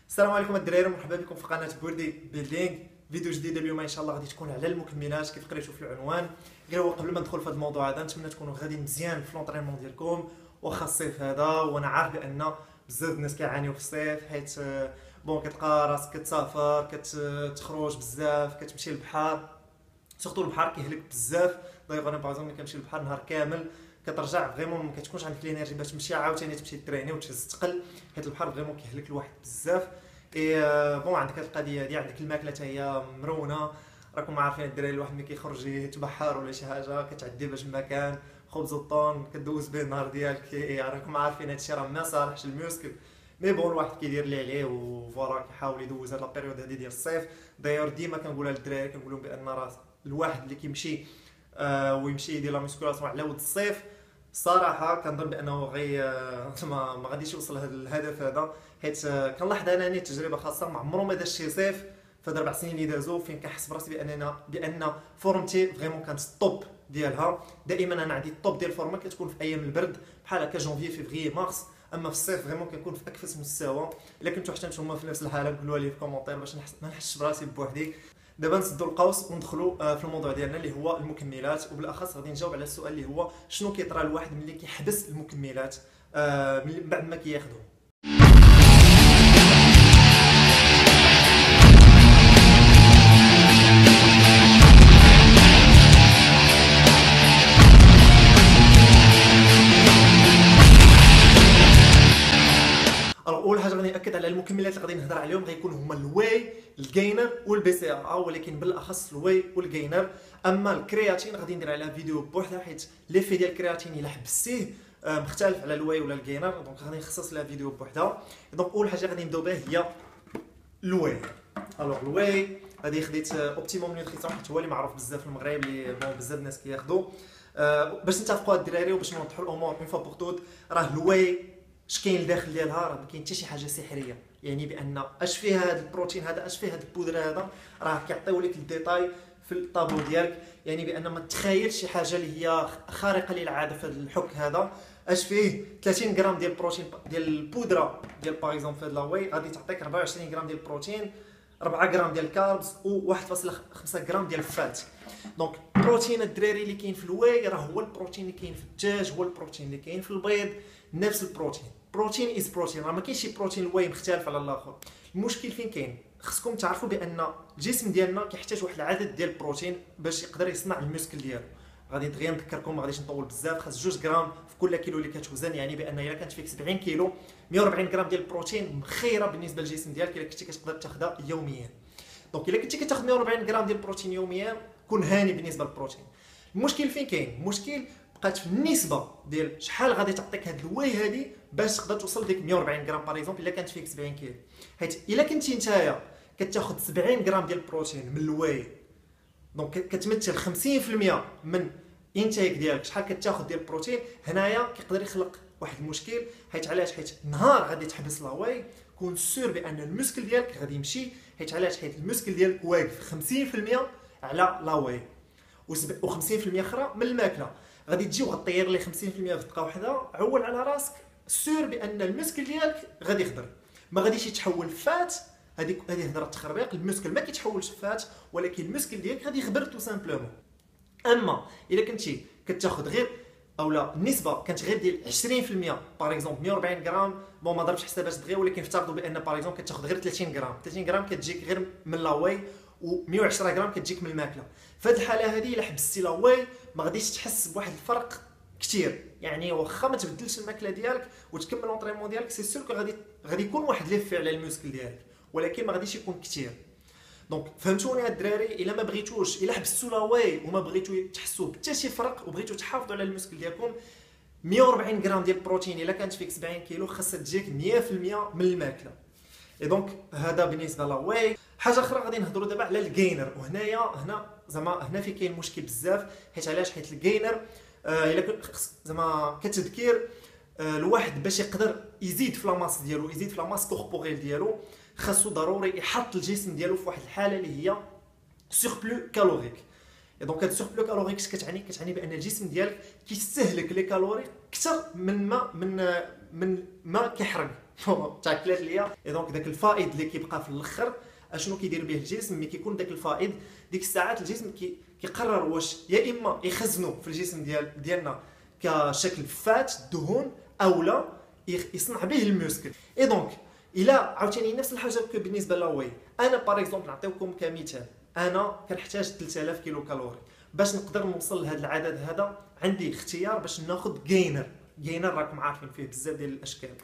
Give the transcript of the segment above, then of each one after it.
السلام عليكم الدراري، مرحبا بكم في قناه بوردي بيلدينغ. فيديو جديده اليوم ان شاء الله غادي تكون على المكملات كيف قريتوا في العنوان. غير هو قبل ما ندخل في هذا الموضوع هذا نتمنى تكونوا غادي مزيان في لونطرينمون ديالكم واخا الصيف هذا، وانا عارف بان بزاف الناس كيعانيو في الصيف حيت كتلقى راسك كتسافر كتخرج بزاف كتمشي للبحر، سورتو البحر كيهلك بزاف. دايوغ انا باغ ملي كنمشي للبحر نهار كامل كترجع فريمون ما كتكونش عندك الانرجي باش تمشي عاوتاني تمشي تريني وتهز ثقل، حيت البحر فريمون كيهلك الواحد بزاف. اي عندك هاد القضيه هادي، عندك الماكله حتى هي مرونه. راكم عارفين الدراري الواحد ملي كيخرج يتبحر ولا شي حاجه كتعدي باش المكان خبز الطون كدوز به النهار ديالك. راكم عارفين هادشي راه ما صالحش الميوسكل، مي الواحد كيدير اللي عليه وفوالا كيحاول يدوز هاد لابيريود هادي ديال الصيف. داير ديما كنقولها للدراري، كنقول لهم بان راه الواحد اللي كيمشي ويمشي يدير لا ميسكولاسيون على ود الصيف صراحه كنظن بانه غي ما غاديش يوصل لهذا الهدف هذا، حيت كنلاحظ انني تجربه خاصه ما عمره ما داز شي صيف في هاد 4 سنين اللي دازو فين كنحس براسي بان فورمتي فريمون كانت الطوب ديالها. دائما انا عندي الطوب ديال الفورمه كتكون في ايام البرد بحال هكا جونفي فيفري مارس، اما في الصيف فريمون كنكون في اكفس مستوى. الا كنتو حتى نتوما في نفس الحاله قولوا لي في كومونتير باش ما نحسش براسي بوحدي. دابا نسدوا القوس وندخلوا في الموضوع ديالنا اللي هو المكملات، وبالاخص غادي نجاوب على السؤال اللي هو شنو كيطرى لواحد ملي كيحبس المكملات من بعد ما كياخذهم. اول حاجه غادي ناكد على المكملات اللي غادي نهضر عليهم غيكونوا هما الواي الجينر والبي سي ار، ولكن بالاخص الواي والجينر. اما الكرياتين غادي ندير عليها فيديو بوحدها، حيت ليفي ديال الكرياتين الا حبستيه مختلف على الواي ولا الجينر، دونك غادي نخصص لها فيديو بوحدها. دونك اول حاجه غادي نبداو بها هي الواي. الوغ الواي غادي خديت اوبتيموم نيوتريسيون حيت هو اللي معروف بزاف في المغرب، اللي بزاف الناس كياخذوا. باش نتفقوا الدراري وباش نوضحوا الامور اون فوا بوغ توت، راه الواي اش كاين لداخل ديالها؟ راه ما كاين حتى شي حاجه سحريه، يعني بان اش فيه هذا البروتين هذا، اش فيه هذا البودره هذا، راه كيعطيو لك الديتاي في الطابلو ديالك، يعني بان ما تخيلش شي حاجه اللي هي خارقه للعاده في هذا الحك هذا. اش فيه 30 غرام ديال البروتين ديال البودره ديال باغ اكزومبل في هذا لاواي غادي تعطيك 24 غرام ديال البروتين، 4 غرام ديال الكاربس و 1.5 غرام ديال الفات. دونك البروتين الدراري اللي كاين في الواي راه هو البروتين اللي كاين في الدجاج، هو البروتين اللي كاين في البيض، نفس البروتين. بروتين از بروتين، راه ما كاينش شي بروتين الواي مختلف على الاخر. المشكل فين كاين؟ خصكم تعرفوا بان الجسم ديالنا كيحتاج واحد العدد ديال البروتين باش يقدر يصنع المسكل ديالو. غادي دغيا نذكركم، ما غاديش نطول بزاف، خاص 2 غرام في كل كيلو اللي كتوزن، يعني بان الا كانت فيك 70 كيلو 140 غرام ديال البروتين مخيره بالنسبه للجسم ديالك الا كنتي كتقدر تاخذها يوميا. دونك الا كنتي كتاخذ 140 غرام ديال البروتين يوميا كون هاني بالنسبه للبروتين. المشكل فين كاين؟ المشكل بقات في النسبه ديال شحال غادي تعطيك هاد الواي هادي باش تقدر توصل لديك 140 غرام باغ اكزومبل الا كانت فيك 70 كيلو. حيت الا كنتي نتايا كتاخذ 70 غرام ديال البروتين من الواي، دونك كتمثل 50% من انتاج ديالك شحال كتاخذ ديال البروتين. هنايا كيقدر يخلق واحد المشكل، حيت علاش؟ حيت نهار غادي تحبس لاواي كون سور بان المسكل ديالك غادي يمشي. حيت علاش؟ حيت المسكل ديالك واقف 50% على لاواي و50% اخرى من الماكله. غادي تجي وغطير لي 50% في دقه واحده، عول على راسك سور بان المسكل ديالك غادي يخضر، ما غاديش يتحول فات. هذه هضره التخربيق، المسكل ما كيتحولش فات، ولكن المسكل ديالك غادي يخبر تو سامبلومون. اما الا كنتي كتاخذ غير اولا النسبه كانت غير ديال 20% باغ اكزومبل 140 غرام، ما ضربش حسابات دغيا، ولكن افترضوا بان باغ اكزومبل كتاخذ غير 30 غرام، 30 غرام كتجيك غير من لاواي و110 غرام كتجيك من الماكله. في هذه الحاله هذه الا حبستي لاواي ما غاديش تحس بواحد الفرق كثير، يعني واخا ما تبدلش الماكله ديالك وتكمل لونطريمون ديالك سي سور غادي يكون واحد ليفي على الموسكل ديالك، ولكن ما غاديش يكون كثير. دونك فهمتوني الدراري؟ الا ما بغيتوش، الا حبستوا لاواي وما بغيتو تحسوا بحتى شي فرق وبغيتو تحافظوا على المسكل ديالكم، 140 غرام ديال البروتين الا كانت فيك 70 كيلو خاصها تجيك 100% من الماكله. اي دونك هذا بالنسبه لاواي. حاجه اخرى غادي نهضروا دابا على الجينر، وهنايا هنا في كاين مشكل بزاف. حيت علاش؟ حيت الجينر الا زعما كتذكير الواحد باش يقدر يزيد في لاماس ديالو، يزيد في لاماس كوربوريل ديالو، خاصو ضروري يحط الجسم ديالو في واحد الحاله اللي هي سوربلو كالوريك. دونك هاد سوربلو كالوريك كتعني بان الجسم ديالك كيستهلك لي كالوري اكثر من ما كيحرق. تاكلات ليا. اي دونك داك الفائض اللي كيبقى في الاخر اشنو كيدير به الجسم؟ ملي كيكون داك الفائض ديك الساعات الجسم كيقرر واش يا اما يخزنه في الجسم ديالنا كشكل فات دهون، او لا يصنع به الموسكل. اي دونك الا عاوتاني نفس الحاجه بالنسبه للواي، انا باغ اكزومبل نعطيكم كمثال، انا كنحتاج 3000 كيلو كالوري باش نقدر نوصل لهذا العدد هذا. عندي اختيار باش ناخذ جينر راكم عارفين فيه بزاف ديال الاشكال.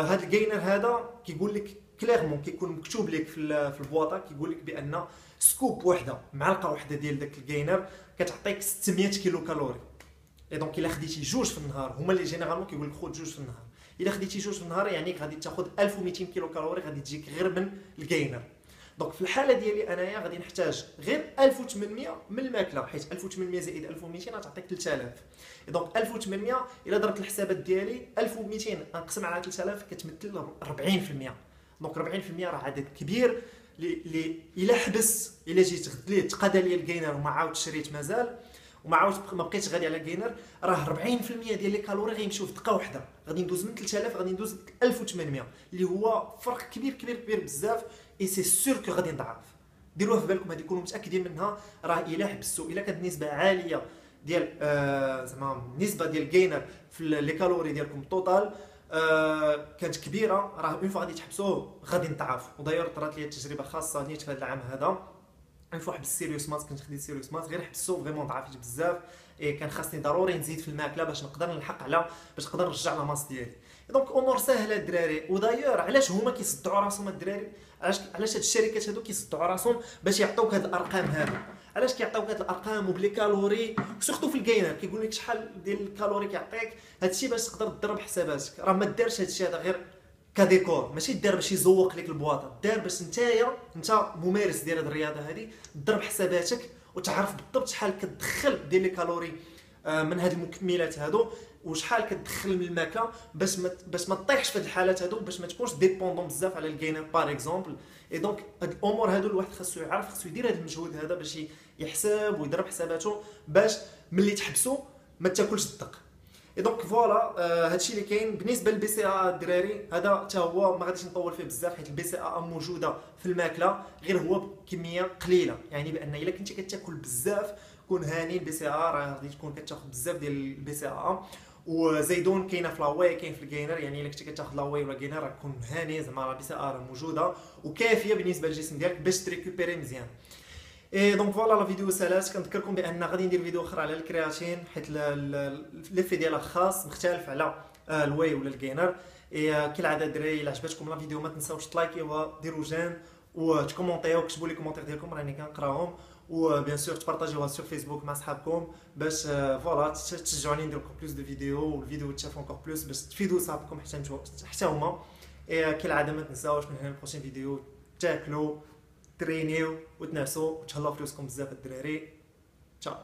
هذا الجينر هذا كيقول لك كليرمون، كيكون مكتوب لك في البواطه، كيقول لك بان سكوب وحده، معلقه وحده ديال داك الجينر كتعطيك 600 كيلو كالوري. اي دونك الا خديتي جوج في النهار، هما اللي جينيرالمون كيقول لك خذ جوج في النهار، الا خديتي جوج في النهار يعني غادي تاخذ 1200 كيلو كالوري غادي تجيك غير من الجينر. دونك في الحاله ديالي انايا غادي نحتاج غير 1800 من الماكله، حيت 1800 زائد 1200 غتعطيك 3000. دونك 1800 الا درت الحسابات ديالي 1200 نقسم على 3000 كتمثل 40%. دونك 40% راه عدد كبير اللي الا حبس، الا جيت غد ليه تقاد لي الجينر وما عاود شريت مازال وما عاود ما بقيتش غادي على الجينر، راه 40% ديال لي كالوري غيمشيو في دقه واحده، غادي ندوز من 3000 غادي ندوز 1800، اللي هو فرق كبير كبير كبير بزاف. اي سي سور كو غادي نضعف. ديروها في بالكم، هذه كونوا متاكدين منها. راه الا حبستوا، الا كانت نسبه عاليه ديال زعما النسبه ديال الجينر في لي كالوري ديالكم توتال كانت كبيره، راه اون فوا غادي تحبسوه غادي نضعف. وداير طرات لي تجربه خاصه نيت في هذا العام هذا، اون فوا حبس سيريوس مات، كنت خديت سيريوس مات غير حبسو فريمون ضعفت بزاف. كان خاصني ضروري نزيد في الماكله باش نقدر نلحق على باش نقدر نرجع لا ماس ديالي. دونك امور سهله الدراري. وداير علاش هما كيصدعوا راسهم الدراري؟ علاش هاد الشركات هادو كيصدعوا راسهم باش يعطوك هاد الارقام هادو؟ علاش كيعطيوك هاد الارقام وبلي كالوري سورتو في الجينر كيقول لك شحال ديال الكالوري كيعطيك؟ هادشي باش تقدر تضرب حساباتك. راه ما دارش هادشي هذا غير كديكور، ماشي دار باش يزوق لك البواطه، دار باش انت ممارس ديال هاد الرياضه هادي تضرب حساباتك وتعرف بالضبط شحال كتدخل ديال لي كالوري من هاد المكملات هادو، وشحال كتدخل من الماكله باش ما تطيحش في هاد الحالات هادو، باش ما تكونش ديبوندون بزاف على الجينر باغ اكزومبل. اي دونك هاد الامور هادو الواحد خاصو يعرف، خاصو يدير هاد المجهود هذا باش يحسب ويضرب حساباته باش ملي تحبسو ما تاكلش الدق. اي دونك فوالا هادشي اللي كاين بالنسبه للبي سي ا الدراري. هذا حتى هو ما غاديش نطول فيه بزاف، حيت البي سي ا موجوده في الماكله غير هو بكميه قليله. يعني بان الا كنتي كتاكل بزاف كون هاني، البي سي ا راه غادي تكون كتاخذ بزاف ديال البي سي ا. وزيدون كاينه في لاواي، كاين في الجينر، يعني الا كنتي كتاخذ لاواي ولا جينر راه تكون هاني، زعما البي سي ا راه موجوده وكافيه بالنسبه للجسم ديالك باش تريكوبيري مزيان. اي دونك فوالا لا فيديو سالات. كنذكركم بان غادي ندير فيديو اخرى على الكرياتين، حيت ليفي ديالها خاص مختلف على الواي ولا الجينر. كالعاده الدراري الا عجبتكم لا فيديو ما تنساوش تلايكيوها، ديروا جيم وتكومونطيو وكتبوا لي كومونتير ديالكم راني كنقراهم، وبيان سور تبارطاجيوها سور فيسبوك مع صحابكم باش فوالا تشجعوني ندير لكم بلوس دو فيديو، والفيديو تشاف انكور بلوس باش تفيدوا صحابكم حتى هما. كالعاده ما تنساوش من هنا البروشين فيديو تاكلوا ترينيو وتنعسوا وتهلاو فلوسكم بزاف الدراري. تشاو.